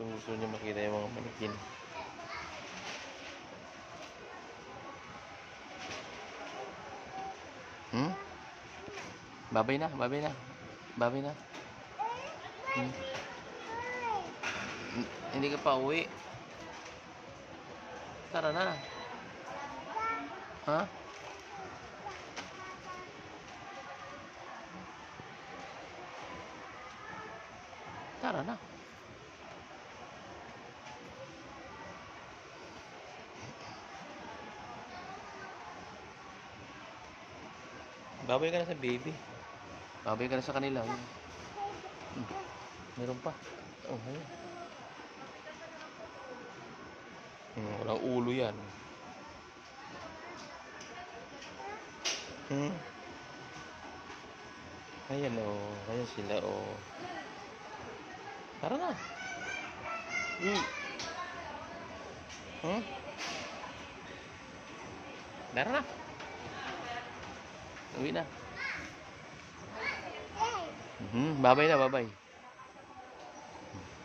Gusto niya makita yung mga manikin. Hmm? Babay na, babay na. Babay na. Hmm? Hindi ka pa uwi. Tara na. Ha? Tara na. Babay ka na sa baby. Babay ka na sa kanila. Meron pa. Oh, ayun. Walang ulo yan. Ayan oh. Ayan sila oh. Tara na. Tara na. Uwi na. Babay na, babay.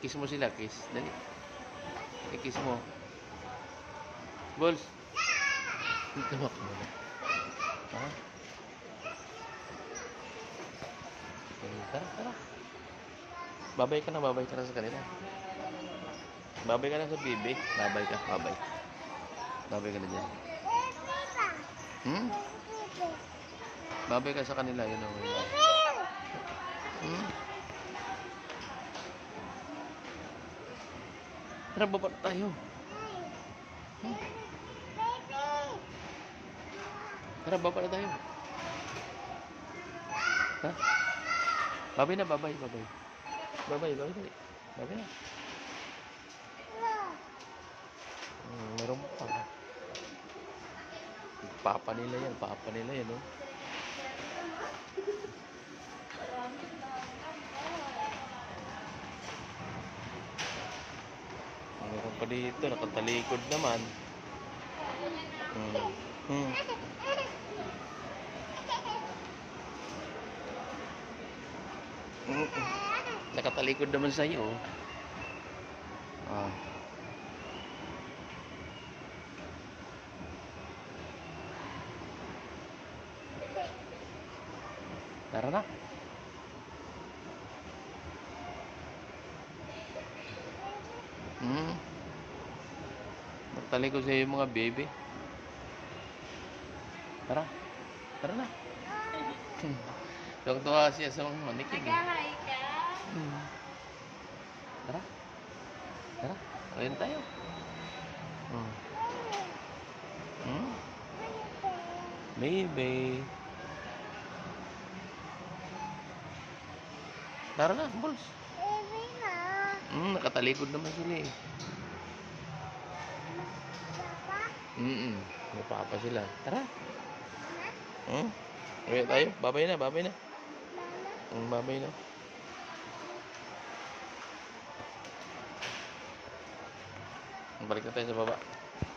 Kiss mo sila, kiss. Dali. I-kiss mo. Balls. Tumak mo na. Ha? Tara, tara. Babay ka na sa kanila. Babay ka na sa bibi. Babay ka, babay. Babay ka na dyan. Babay ka sa kanila, yun o. Tara, baba na tayo. Tara, baba na tayo. Ha? Babay na, babay, babay. Babay, babay, dali. Babay na. Meron pa. Papa nila yan, oh. Meron pa dito, nakatalikod naman. Nakatalikod naman sa'yo. Tara na. Nakatalikod sa'yo yung mga baby. Tara. Tara na. Tuwa siya sa mga manikin. Nag-hi ka? Tara. Tara. Ayun tayo. Baby. Tara na, Balls. Baby na. Nakatalikod naman sila eh. Papa? May papa sila. Tara. Ayun tayo. Babay na, babay na. Babay na. Balik na tayo sa baba.